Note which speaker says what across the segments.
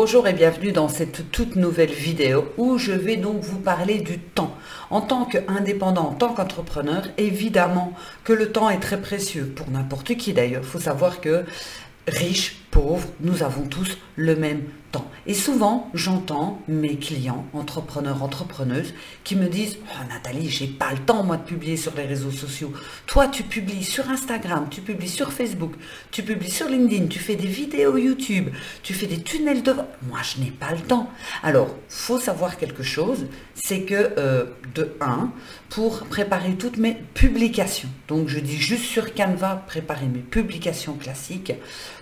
Speaker 1: Bonjour et bienvenue dans cette toute nouvelle vidéo où je vais donc vous parler du temps. En tant qu'indépendant, en tant qu'entrepreneur, évidemment que le temps est très précieux pour n'importe qui d'ailleurs. Il faut savoir que riches, pauvres, nous avons tous le même temps. Et souvent, j'entends mes clients, entrepreneurs, entrepreneuses, qui me disent « Oh Nathalie, j'ai pas le temps moi de publier sur les réseaux sociaux. Toi, tu publies sur Instagram, tu publies sur Facebook, tu publies sur LinkedIn, tu fais des vidéos YouTube, tu fais des tunnels de vente. Moi, je n'ai pas le temps. » Alors, faut savoir quelque chose, c'est que de 1, pour préparer toutes mes publications, donc je dis juste sur Canva, préparer mes publications classiques,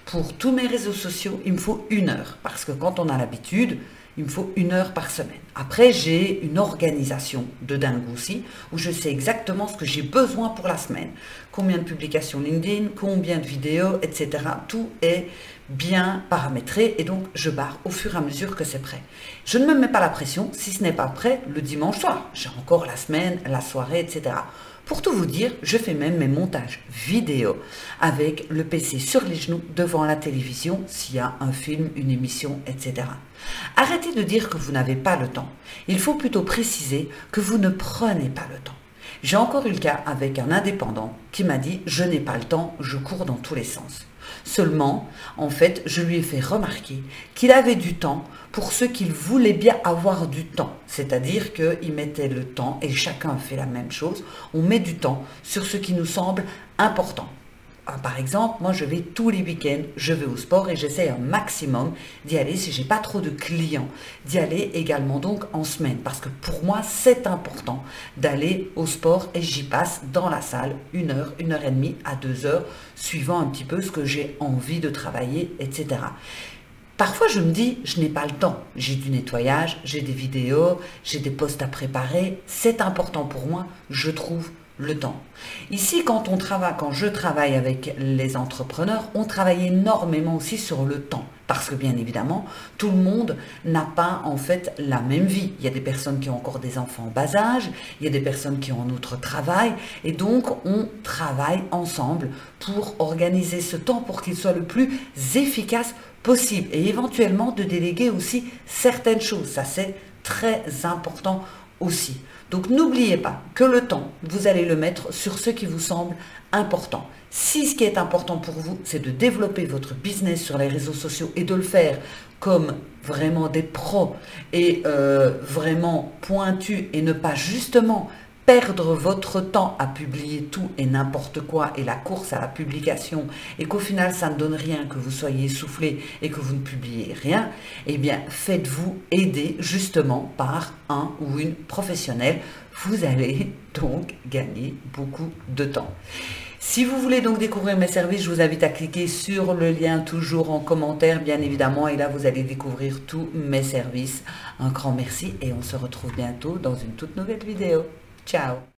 Speaker 1: pour tous mes réseaux sociaux, il me faut 1 heure, parce que quand on a l'habitude, il me faut 1 heure par semaine. Après, j'ai une organisation de dingue aussi, où je sais exactement ce que j'ai besoin pour la semaine. Combien de publications LinkedIn, combien de vidéos, etc. Tout est bien paramétré et donc je barre au fur et à mesure que c'est prêt. Je ne me mets pas la pression si ce n'est pas prêt le dimanche soir. J'ai encore la semaine, la soirée, etc. Pour tout vous dire, je fais même mes montages vidéo avec le PC sur les genoux devant la télévision s'il y a un film, une émission, etc. Arrêtez de dire que vous n'avez pas le temps. Il faut plutôt préciser que vous ne prenez pas le temps. J'ai encore eu le cas avec un indépendant qui m'a dit « Je n'ai pas le temps, je cours dans tous les sens ». Seulement, en fait, je lui ai fait remarquer qu'il avait du temps pour ceux qu'il voulait bien avoir du temps. C'est-à-dire qu'il mettait le temps, et chacun fait la même chose, on met du temps sur ce qui nous semble important. Par exemple, moi je vais tous les week-ends, je vais au sport et j'essaie un maximum d'y aller si j'ai pas trop de clients, d'y aller également donc en semaine parce que pour moi c'est important d'aller au sport et j'y passe dans la salle 1 heure, 1 heure et demie à 2 heures suivant un petit peu ce que j'ai envie de travailler, etc. Parfois, je me dis, je n'ai pas le temps. J'ai du nettoyage, j'ai des vidéos, j'ai des posts à préparer. C'est important pour moi, je trouve le temps. Ici, quand je travaille avec les entrepreneurs, on travaille énormément aussi sur le temps. Parce que bien évidemment, tout le monde n'a pas en fait la même vie. Il y a des personnes qui ont encore des enfants en bas âge, il y a des personnes qui ont un autre travail, et donc on travaille ensemble pour organiser ce temps pour qu'il soit le plus efficace possible et éventuellement de déléguer aussi certaines choses. Ça, c'est très important aussi. Donc n'oubliez pas que le temps, vous allez le mettre sur ce qui vous semble important. Si ce qui est important pour vous, c'est de développer votre business sur les réseaux sociaux et de le faire comme vraiment des pros et vraiment pointus et ne pas justement perdre votre temps à publier tout et n'importe quoi et la course à la publication et qu'au final ça ne donne rien, que vous soyez essoufflé et que vous ne publiez rien, eh bien faites-vous aider justement par un ou une professionnelle. Vous allez donc gagner beaucoup de temps. Si vous voulez donc découvrir mes services, je vous invite à cliquer sur le lien toujours en commentaire, bien évidemment, et là vous allez découvrir tous mes services. Un grand merci et on se retrouve bientôt dans une toute nouvelle vidéo. Ciao!